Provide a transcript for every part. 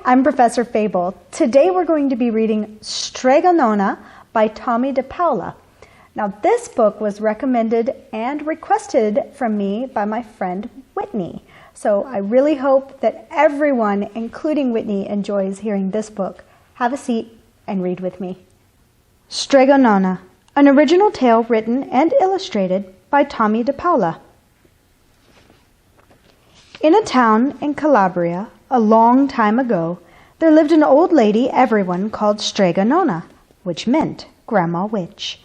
I'm Professor Fable. Today we're going to be reading Strega Nona by Tomie dePaola. Now this book was recommended and requested from me by my friend Whitney. So I really hope that everyone, including Whitney, enjoys hearing this book. Have a seat and read with me. Strega Nona, an original tale written and illustrated by Tomie dePaola. In a town in Calabria, a long time ago, there lived an old lady everyone called Strega Nona, which meant Grandma Witch.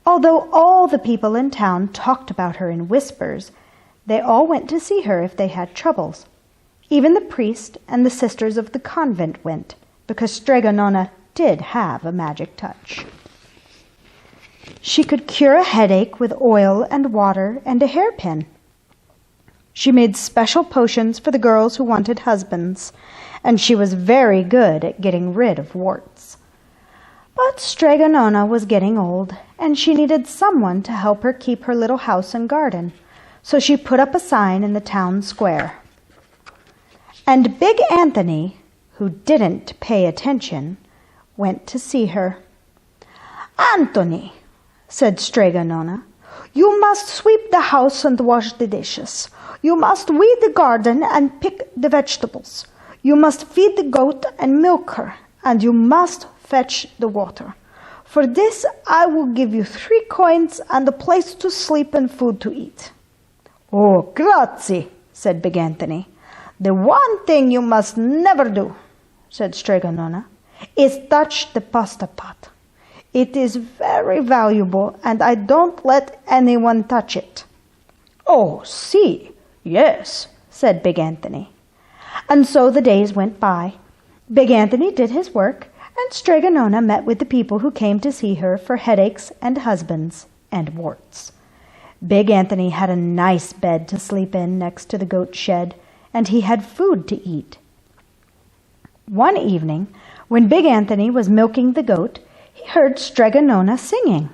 Although all the people in town talked about her in whispers, they all went to see her if they had troubles. Even the priest and the sisters of the convent went, because Strega Nona did have a magic touch. She could cure a headache with oil and water and a hairpin. She made special potions for the girls who wanted husbands, and she was very good at getting rid of warts. But Strega Nona was getting old, and she needed someone to help her keep her little house and garden, so she put up a sign in the town square. And Big Anthony, who didn't pay attention, went to see her. "Anthony," said Strega Nona, "you must sweep the house and wash the dishes. You must weed the garden and pick the vegetables. You must feed the goat and milk her, and you must fetch the water. For this I will give you 3 coins and a place to sleep and food to eat." "Oh, grazie," said Big Anthony. "The one thing you must never do," said Strega Nona, "is touch the pasta pot. It is very valuable, and I don't let anyone touch it." "Oh, see. Yes," said Big Anthony. And so the days went by. Big Anthony did his work, and Strega Nona met with the people who came to see her for headaches and husbands and warts. Big Anthony had a nice bed to sleep in next to the goat shed, and he had food to eat. One evening, when Big Anthony was milking the goat, he heard Strega Nona singing.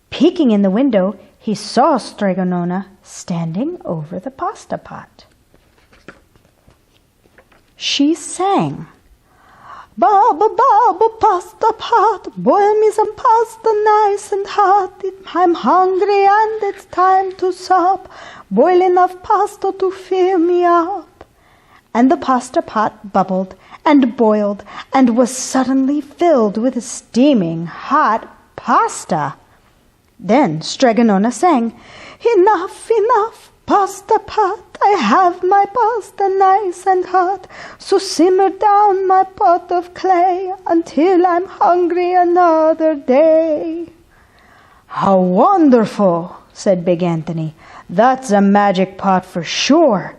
Peeking in the window, he saw Strega Nona standing over the pasta pot. She sang, "Baba, baba, pasta pot, boil me some pasta nice and hot. I'm hungry and it's time to sup. Boil enough pasta to fill me up." And the pasta pot bubbled and boiled and was suddenly filled with steaming hot pasta. Then Strega Nona sang, "Enough, enough, pasta pot. I have my pasta nice and hot. So simmer down my pot of clay until I'm hungry another day." "How wonderful," said Big Anthony. "That's a magic pot for sure."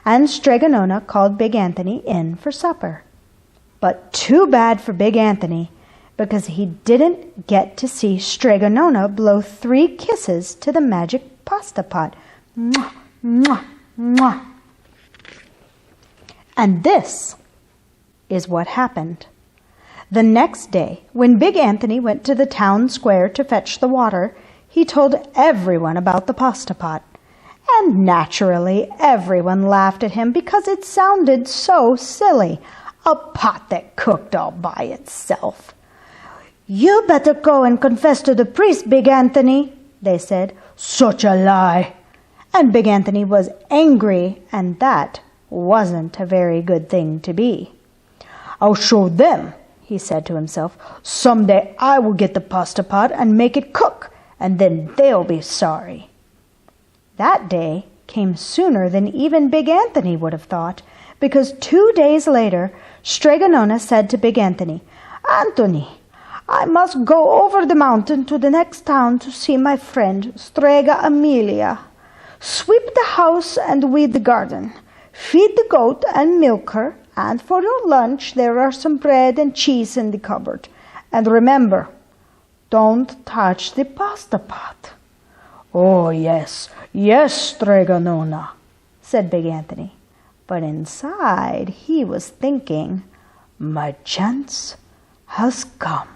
And Strega Nona called Big Anthony in for supper. But too bad for Big Anthony, because he didn't get to see Strega Nona blow 3 kisses to the magic pasta pot. Mwah, mwah, mwah. And this is what happened. The next day, when Big Anthony went to the town square to fetch the water, he told everyone about the pasta pot. And naturally, everyone laughed at him because it sounded so silly. A pot that cooked all by itself. "You better go and confess to the priest, Big Anthony," they said. "Such a lie." And Big Anthony was angry, and that wasn't a very good thing to be. "I'll show them," he said to himself. "Someday I will get the pasta pot and make it cook, and then they'll be sorry." That day came sooner than even Big Anthony would have thought, because 2 days later, Strega Nona said to Big Anthony, "Anthony, I must go over the mountain to the next town to see my friend Strega Amelia. Sweep the house and weed the garden. Feed the goat and milk her, and for your lunch there are some bread and cheese in the cupboard. And remember, don't touch the pasta pot." "Oh, yes, yes, Strega Nona," said Big Anthony. But inside he was thinking, "My chance has come."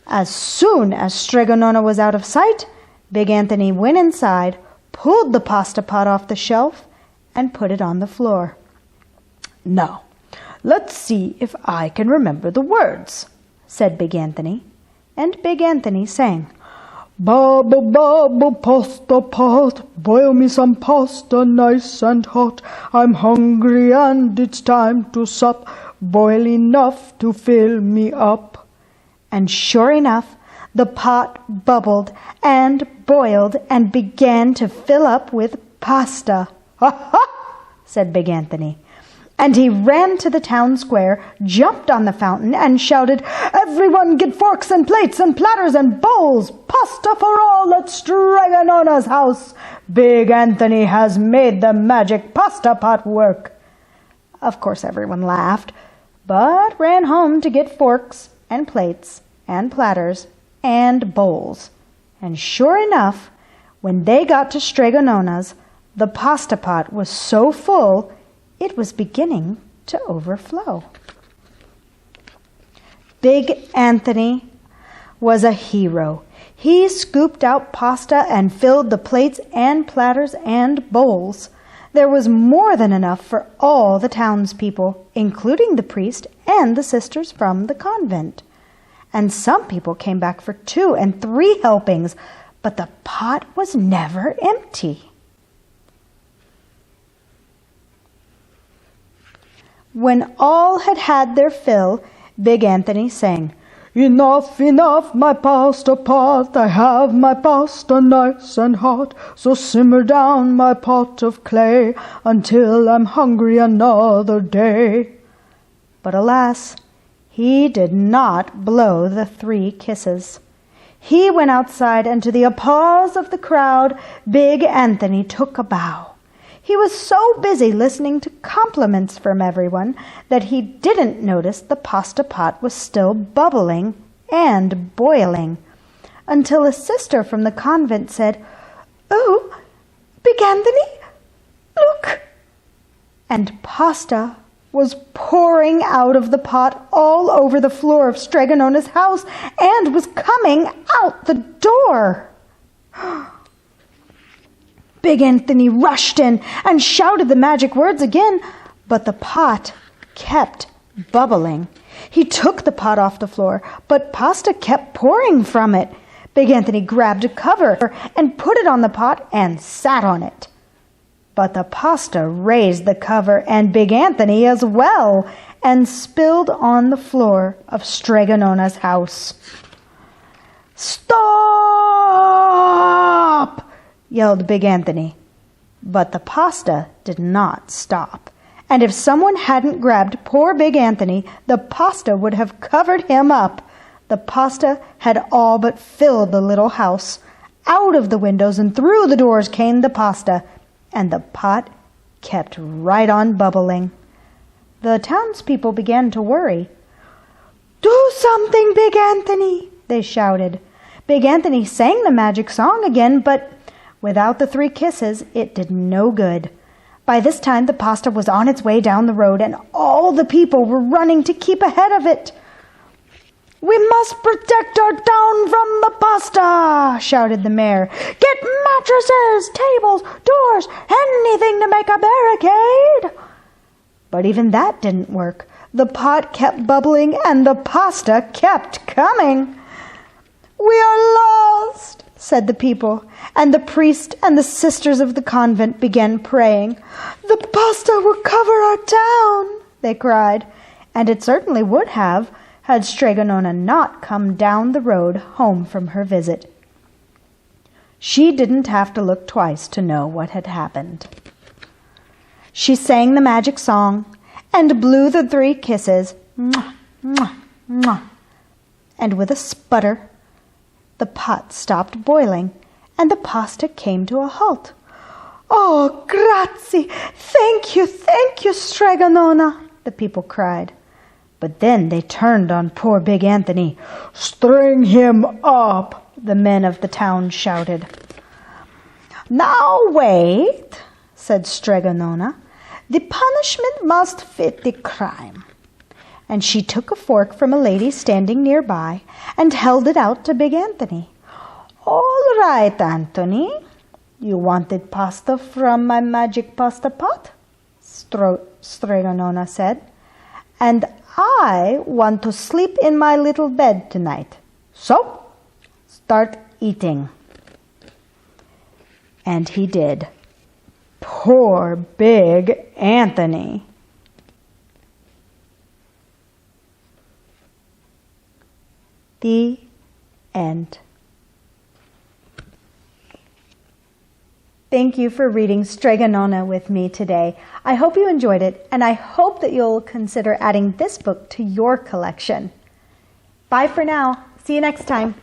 As soon as Strega Nona was out of sight, Big Anthony went inside, pulled the pasta pot off the shelf, and put it on the floor. "Now, let's see if I can remember the words," said Big Anthony. And Big Anthony sang, "Bubble, bubble, pasta pot, boil me some pasta nice and hot. I'm hungry and it's time to sup, boil enough to fill me up." And sure enough, the pot bubbled and boiled and began to fill up with pasta. "Ha ha!" said Big Anthony. And he ran to the town square, jumped on the fountain, and shouted, "Everyone get forks and plates and platters and bowls! Pasta for all at Strega Nona's house! Big Anthony has made the magic pasta pot work!" Of course everyone laughed, but ran home to get forks and plates and platters and bowls. And sure enough, when they got to Strega Nona's, the pasta pot was so full it was beginning to overflow. Big Anthony was a hero. He scooped out pasta and filled the plates and platters and bowls. There was more than enough for all the townspeople, including the priest and the sisters from the convent. And some people came back for 2 and 3 helpings, but the pot was never empty. When all had had their fill, Big Anthony sang, "Enough, enough, my pasta pot, I have my pasta nice and hot, so simmer down my pot of clay, until I'm hungry another day." But alas, he did not blow the 3 kisses. He went outside, and to the applause of the crowd, Big Anthony took a bow. He was so busy listening to compliments from everyone that he didn't notice the pasta pot was still bubbling and boiling, until a sister from the convent said, "Oh, Big Anthony, look!" And pasta was pouring out of the pot all over the floor of Strega Nona's house and was coming out the door. Big Anthony rushed in and shouted the magic words again, but the pot kept bubbling. He took the pot off the floor, but pasta kept pouring from it. Big Anthony grabbed a cover and put it on the pot and sat on it. But the pasta raised the cover and Big Anthony as well and spilled on the floor of Strega Nona's house. "Stop!" yelled Big Anthony. But the pasta did not stop. And if someone hadn't grabbed poor Big Anthony, the pasta would have covered him up. The pasta had all but filled the little house. Out of the windows and through the doors came the pasta, and the pot kept right on bubbling. The townspeople began to worry. "Do something, Big Anthony!" they shouted. Big Anthony sang the magic song again, but without the 3 kisses, it did no good. By this time, the pasta was on its way down the road, and all the people were running to keep ahead of it. "We must protect our town from the pasta!" shouted the mayor. "Get mattresses, tables, doors, anything to make a barricade!" But even that didn't work. The pot kept bubbling, and the pasta kept coming. "We are lost!" said the people, and the priest and the sisters of the convent began praying. "The pasta will cover our town," they cried, and it certainly would have had Strega Nona not come down the road home from her visit. She didn't have to look twice to know what had happened. She sang the magic song and blew the 3 kisses, mwah, mwah, mwah. And with a sputter, the pot stopped boiling, and the pasta came to a halt. "Oh, grazie! Thank you, Strega Nona!" the people cried. But then they turned on poor Big Anthony. "String him up!" the men of the town shouted. "Now wait," said Strega Nona. "The punishment must fit the crime." And she took a fork from a lady standing nearby and held it out to Big Anthony. "All right, Anthony. You wanted pasta from my magic pasta pot? Strega Nona said, "and I want to sleep in my little bed tonight. So, start eating." And he did. Poor big Anthony. The end. Thank you for reading Strega Nona with me today. I hope you enjoyed it, and I hope that you'll consider adding this book to your collection. Bye for now. See you next time.